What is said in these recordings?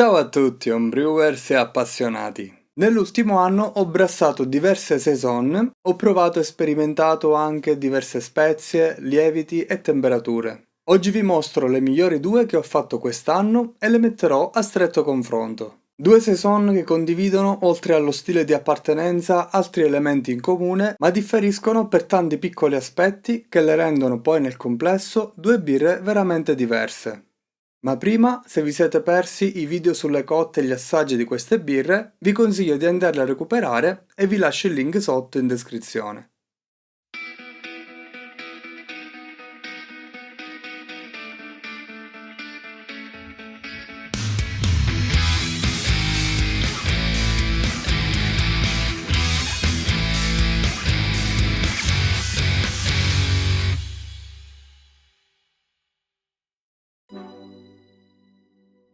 Ciao a tutti homebrewers e appassionati. Nell'ultimo anno ho brassato diverse saison, ho provato e sperimentato anche diverse spezie, lieviti e temperature. Oggi vi mostro le migliori due che ho fatto quest'anno e le metterò a stretto confronto. Due saison che condividono, oltre allo stile di appartenenza, altri elementi in comune, ma differiscono per tanti piccoli aspetti che le rendono poi nel complesso due birre veramente diverse. Ma prima, se vi siete persi i video sulle cotte e gli assaggi di queste birre, vi consiglio di andarli a recuperare e vi lascio il link sotto in descrizione.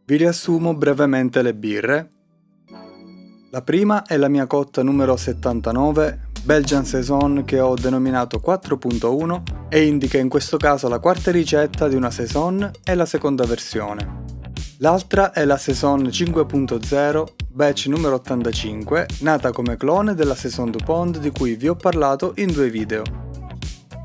Vi riassumo brevemente le birre. La prima è la mia cotta numero 79, Belgian Saison, che ho denominato 4.1 e indica in questo caso la quarta ricetta di una saison e la seconda versione. L'altra è la Saison 5.0, batch numero 85, nata come clone della Saison DuPont di cui vi ho parlato in due video.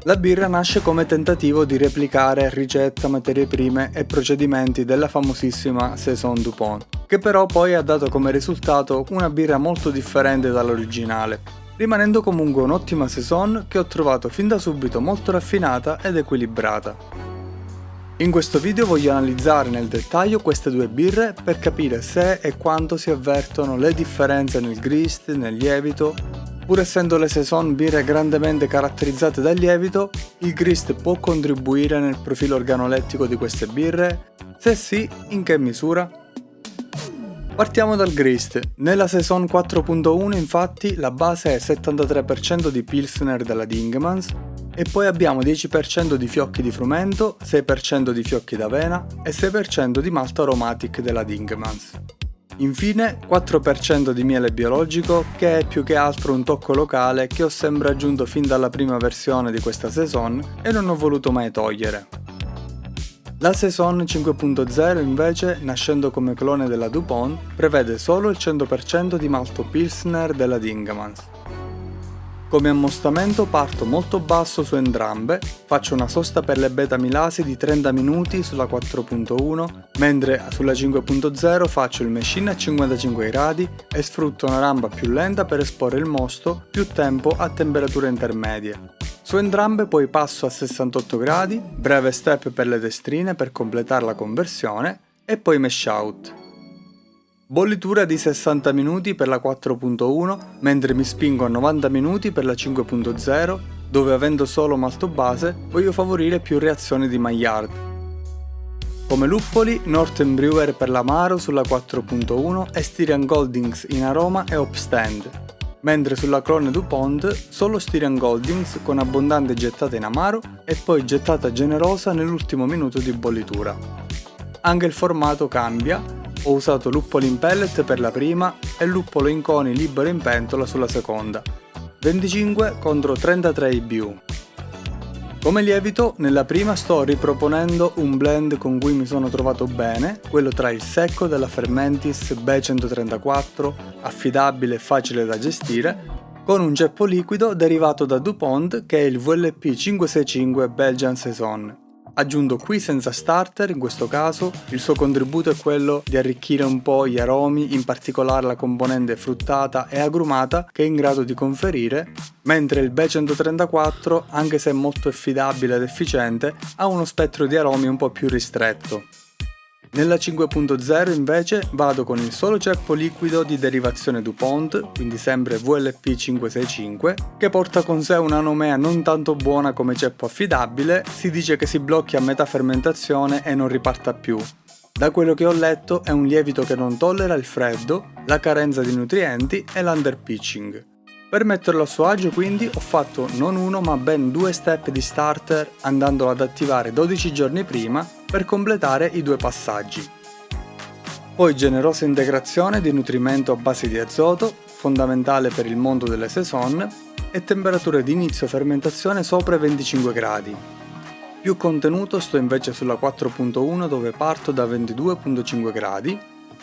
La birra nasce come tentativo di replicare ricetta, materie prime e procedimenti della famosissima Saison DuPont, che però poi ha dato come risultato una birra molto differente dall'originale, rimanendo comunque un'ottima Saison che ho trovato fin da subito molto raffinata ed equilibrata. In questo video voglio analizzare nel dettaglio queste due birre per capire se e quanto si avvertono le differenze nel grist, nel lievito. Pur essendo le saison birre grandemente caratterizzate dal lievito, il grist può contribuire nel profilo organolettico di queste birre? Se sì, in che misura? Partiamo dal grist. Nella Saison 4.1 infatti la base è 73% di Pilsner della Dingemans e poi abbiamo 10% di fiocchi di frumento, 6% di fiocchi d'avena e 6% di malto aromatic della Dingemans. Infine 4% di miele biologico, che è più che altro un tocco locale che ho sempre aggiunto fin dalla prima versione di questa saison e non ho voluto mai togliere. La Saison 5.0 invece, nascendo come clone della DuPont, prevede solo il 100% di malto Pilsner della Dingemans. Come ammostamento parto molto basso su entrambe, faccio una sosta per le beta-amilasi di 30 minuti sulla 4.1, mentre sulla 5.0 faccio il machine a 55 gradi e sfrutto una rampa più lenta per esporre il mosto più tempo a temperature intermedie. Su entrambe poi passo a 68 gradi, breve step per le testrine per completare la conversione e poi mash out. Bollitura di 60 minuti per la 4.1, mentre mi spingo a 90 minuti per la 5.0, dove avendo solo malto base voglio favorire più reazioni di Maillard. Come luppoli, Northern Brewer per l'amaro sulla 4.1 e Styrian Goldings in aroma e hop stand, mentre sulla clone DuPont solo Styrian Goldings con abbondante gettata in amaro e poi gettata generosa nell'ultimo minuto di bollitura. Anche il formato cambia. Ho usato luppolo in pellet per la prima e luppolo in coni libero in pentola sulla seconda, 25 contro 33 IBU. Come lievito, nella prima sto riproponendo un blend con cui mi sono trovato bene, quello tra il secco della Fermentis B134, affidabile e facile da gestire, con un ceppo liquido derivato da DuPont che è il VLP 565 Belgian Saison. Aggiunto qui senza starter, in questo caso il suo contributo è quello di arricchire un po' gli aromi, in particolare la componente fruttata e agrumata che è in grado di conferire, mentre il B134, anche se è molto affidabile ed efficiente, ha uno spettro di aromi un po' più ristretto. Nella 5.0 invece vado con il solo ceppo liquido di derivazione DuPont, quindi sempre VLP 565, che porta con sé una nomea non tanto buona come ceppo affidabile, si dice che si blocchi a metà fermentazione e non riparta più. Da quello che ho letto è un lievito che non tollera il freddo, la carenza di nutrienti e l'underpitching. Per metterlo a suo agio quindi ho fatto non uno ma ben due step di starter andandolo ad attivare 12 giorni prima per completare i due passaggi. Poi generosa integrazione di nutrimento a base di azoto, fondamentale per il mondo delle saison, e temperature di inizio fermentazione sopra i 25 gradi. Più contenuto sto invece sulla 4.1 dove parto da 22.5 gradi,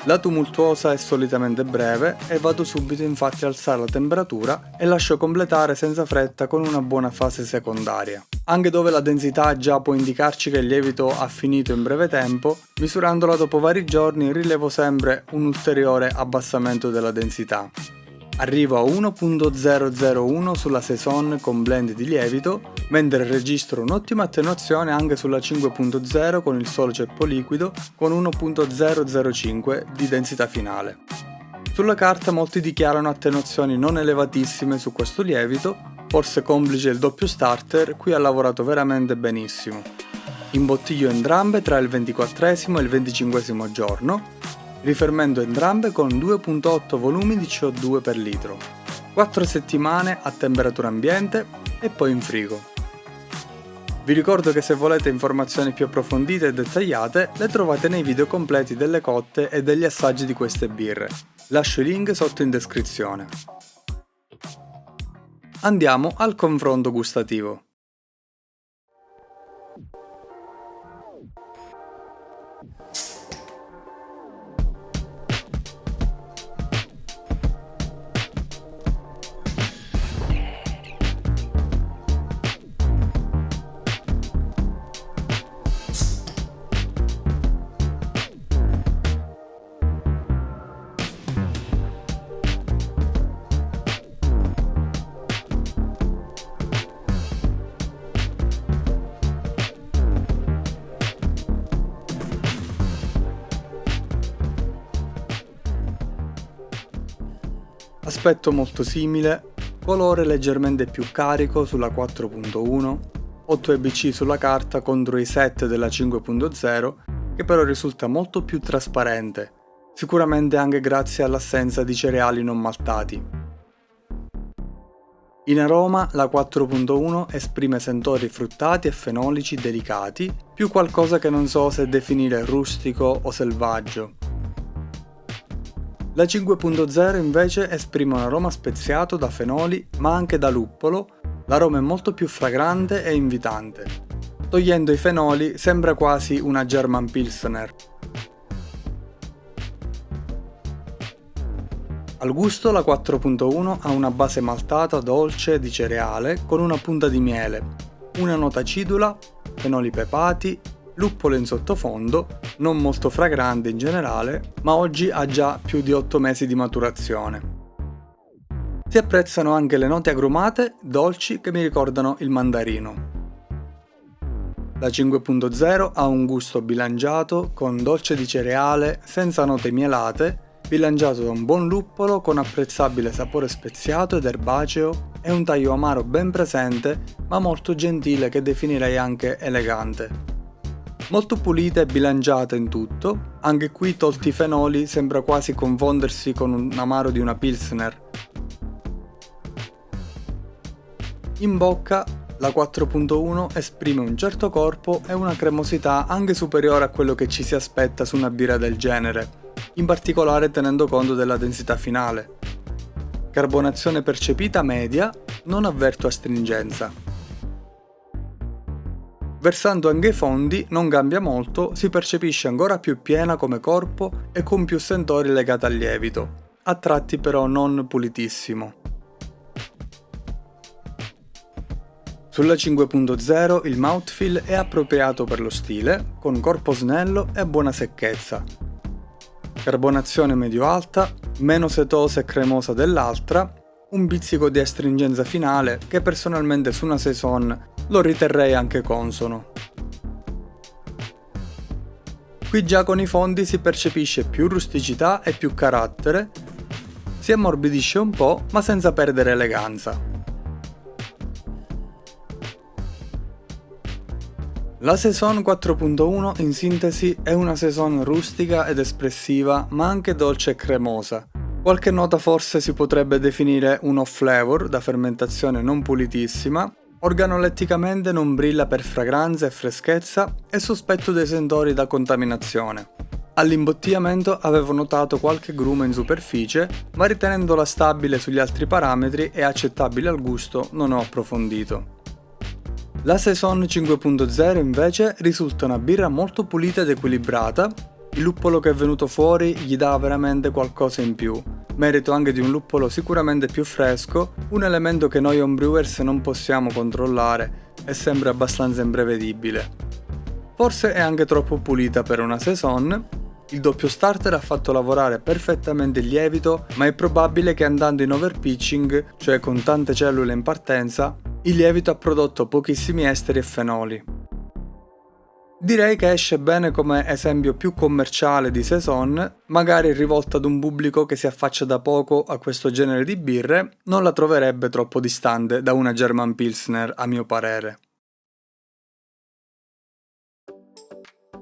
La tumultuosa è solitamente breve e vado subito infatti a alzare la temperatura e lascio completare senza fretta con una buona fase secondaria. Anche dove la densità già può indicarci che il lievito ha finito in breve tempo, misurandola dopo vari giorni rilevo sempre un ulteriore abbassamento della densità. Arrivo a 1.001 sulla Saison con blend di lievito, mentre registro un'ottima attenuazione anche sulla 5.0 con il solo ceppo liquido con 1.005 di densità finale. Sulla carta molti dichiarano attenuazioni non elevatissime su questo lievito, forse complice il doppio starter, qui ha lavorato veramente benissimo. Imbottiglio entrambe tra il 24esimo e il 25esimo giorno, rifermento entrambe con 2.8 volumi di CO2 per litro, 4 settimane a temperatura ambiente e poi in frigo. Vi ricordo che se volete informazioni più approfondite e dettagliate le trovate nei video completi delle cotte e degli assaggi di queste birre, lascio i link sotto in descrizione. Andiamo al confronto gustativo. Aspetto molto simile, colore leggermente più carico sulla 4.1, 8 EBC sulla carta contro i 7 della 5.0 che però risulta molto più trasparente, sicuramente anche grazie all'assenza di cereali non maltati. In aroma la 4.1 esprime sentori fruttati e fenolici delicati, più qualcosa che non so se definire rustico o selvaggio. La 5.0 invece esprime un aroma speziato da fenoli ma anche da luppolo, l'aroma è molto più fragrante e invitante. Togliendo i fenoli sembra quasi una German Pilsner. Al gusto la 4.1 ha una base maltata dolce di cereale con una punta di miele, una nota acidula, fenoli pepati, luppolo in sottofondo, non molto fragrante in generale, ma oggi ha già più di 8 mesi di maturazione. Si apprezzano anche le note agrumate, dolci, che mi ricordano il mandarino. La 5.0 ha un gusto bilanciato, con dolce di cereale, senza note mielate, bilanciato da un buon luppolo con apprezzabile sapore speziato ed erbaceo e un taglio amaro ben presente, ma molto gentile che definirei anche elegante. Molto pulita e bilanciata in tutto, anche qui tolti i fenoli sembra quasi confondersi con un amaro di una Pilsner. In bocca la 4.1 esprime un certo corpo e una cremosità anche superiore a quello che ci si aspetta su una birra del genere, in particolare tenendo conto della densità finale. Carbonazione percepita media, non avverto astringenza. Versando anche i fondi non cambia molto, si percepisce ancora più piena come corpo e con più sentori legati al lievito, a tratti però non pulitissimo. Sulla 5.0 il mouthfeel è appropriato per lo stile, con corpo snello e buona secchezza. Carbonazione medio-alta, meno setosa e cremosa dell'altra, un pizzico di astringenza finale che personalmente su una Saison lo riterrei anche consono. Qui già con i fondi si percepisce più rusticità e più carattere, si ammorbidisce un po' ma senza perdere eleganza. La Saison 4.1 in sintesi è una Saison rustica ed espressiva ma anche dolce e cremosa. Qualche nota forse si potrebbe definire un off flavor da fermentazione non pulitissima, organoletticamente non brilla per fragranza e freschezza e sospetto dei sentori da contaminazione. All'imbottigliamento avevo notato qualche grumo in superficie, ma ritenendola stabile sugli altri parametri e accettabile al gusto non ho approfondito. La Saison 5.0 invece risulta una birra molto pulita ed equilibrata, Il luppolo che è venuto fuori gli dà veramente qualcosa in più. Merito anche di un luppolo sicuramente più fresco, un elemento che noi homebrewers non possiamo controllare e sembra abbastanza imprevedibile. Forse è anche troppo pulita per una saison. Il doppio starter ha fatto lavorare perfettamente il lievito, ma è probabile che andando in overpitching, cioè con tante cellule in partenza, il lievito ha prodotto pochissimi esteri e fenoli. Direi che esce bene come esempio più commerciale di saison, magari rivolta ad un pubblico che si affaccia da poco a questo genere di birre, non la troverebbe troppo distante da una German Pilsner a mio parere.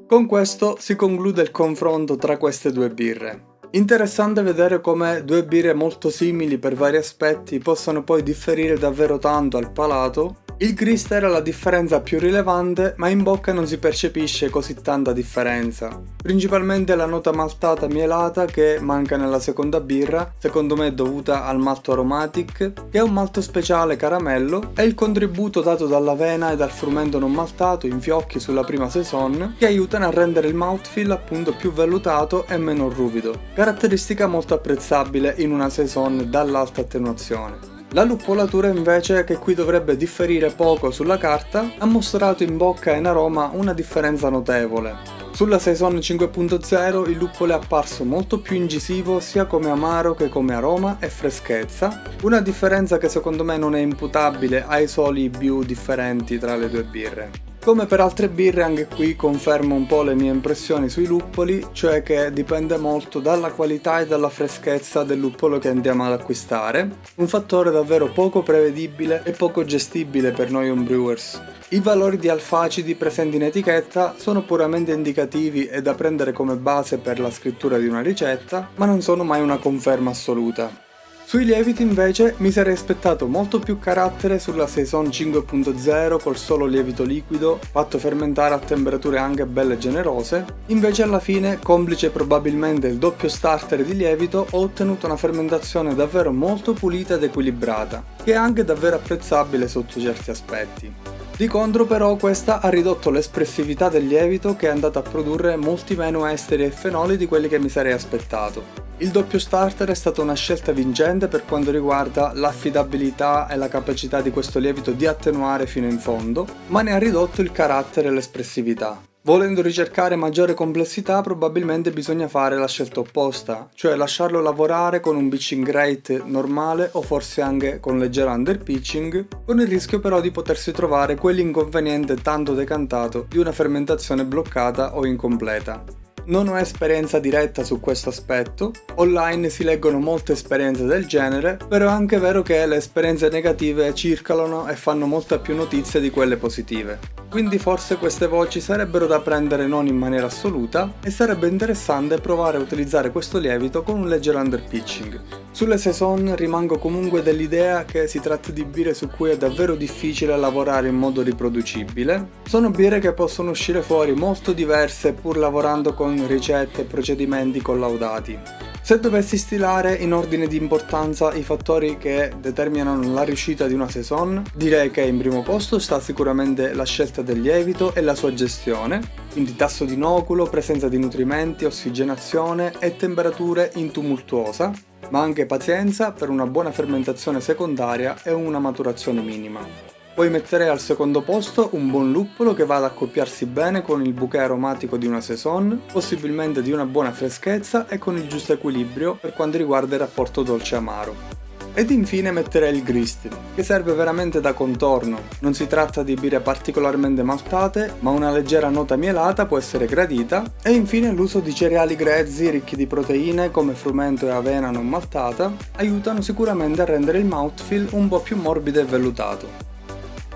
Con questo si conclude il confronto tra queste due birre. Interessante vedere come due birre molto simili per vari aspetti possano poi differire davvero tanto al palato. Il grist era la differenza più rilevante, ma in bocca non si percepisce così tanta differenza. Principalmente la nota maltata mielata che manca nella seconda birra, secondo me dovuta al malto aromatic, che è un malto speciale caramello, e il contributo dato dall'avena e dal frumento non maltato in fiocchi sulla prima saison, che aiutano a rendere il mouthfeel appunto più vellutato e meno ruvido, caratteristica molto apprezzabile in una saison dall'alta attenuazione. La luppolatura invece, che qui dovrebbe differire poco sulla carta, ha mostrato in bocca e in aroma una differenza notevole. Sulla Saison 5.0 il luppolo è apparso molto più incisivo sia come amaro che come aroma e freschezza, una differenza che secondo me non è imputabile ai soli IBU differenti tra le due birre. Come per altre birre, anche qui confermo un po' le mie impressioni sui luppoli, cioè che dipende molto dalla qualità e dalla freschezza del luppolo che andiamo ad acquistare, un fattore davvero poco prevedibile e poco gestibile per noi homebrewers. I valori di alfacidi presenti in etichetta sono puramente indicativi e da prendere come base per la scrittura di una ricetta, ma non sono mai una conferma assoluta. Sui lieviti invece mi sarei aspettato molto più carattere sulla Saison 5.0 col solo lievito liquido, fatto fermentare a temperature anche belle generose, invece alla fine, complice probabilmente il doppio starter di lievito, ho ottenuto una fermentazione davvero molto pulita ed equilibrata, che è anche davvero apprezzabile sotto certi aspetti. Di contro però questa ha ridotto l'espressività del lievito, che è andato a produrre molti meno esteri e fenoli di quelli che mi sarei aspettato. Il doppio starter è stata una scelta vincente per quanto riguarda l'affidabilità e la capacità di questo lievito di attenuare fino in fondo, ma ne ha ridotto il carattere e l'espressività. Volendo ricercare maggiore complessità, probabilmente bisogna fare la scelta opposta, cioè lasciarlo lavorare con un pitching rate normale o forse anche con leggero underpitching, con il rischio però di potersi trovare quell'inconveniente tanto decantato di una fermentazione bloccata o incompleta. Non ho esperienza diretta su questo aspetto, online si leggono molte esperienze del genere, però è anche vero che le esperienze negative circolano e fanno molta più notizia di quelle positive. Quindi forse queste voci sarebbero da prendere non in maniera assoluta e sarebbe interessante provare a utilizzare questo lievito con un leggero underpitching. Sulle saison rimango comunque dell'idea che si tratti di birre su cui è davvero difficile lavorare in modo riproducibile. Sono birre che possono uscire fuori molto diverse pur lavorando con ricette e procedimenti collaudati. Se dovessi stilare in ordine di importanza i fattori che determinano la riuscita di una saison, direi che in primo posto sta sicuramente la scelta del lievito e la sua gestione, quindi tasso di inoculo, presenza di nutrimenti, ossigenazione e temperature in tumultuosa, ma anche pazienza per una buona fermentazione secondaria e una maturazione minima. Poi metterei al secondo posto un buon luppolo che vada ad accoppiarsi bene con il bouquet aromatico di una saison, possibilmente di una buona freschezza e con il giusto equilibrio per quanto riguarda il rapporto dolce-amaro. Ed infine metterei il grist, che serve veramente da contorno. Non si tratta di birre particolarmente maltate, ma una leggera nota mielata può essere gradita. E infine l'uso di cereali grezzi ricchi di proteine come frumento e avena non maltata aiutano sicuramente a rendere il mouthfeel un po' più morbido e vellutato.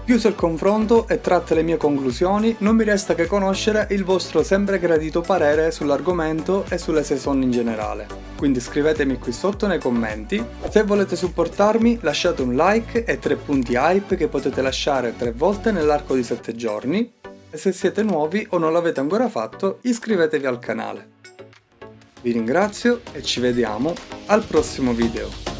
Chiuso il confronto e tratte le mie conclusioni, non mi resta che conoscere il vostro sempre gradito parere sull'argomento e sulle saison in generale. Quindi scrivetemi qui sotto nei commenti. Se volete supportarmi lasciate un like e 3 punti hype che potete lasciare 3 volte nell'arco di 7 giorni. E se siete nuovi o non l'avete ancora fatto, iscrivetevi al canale. Vi ringrazio e ci vediamo al prossimo video.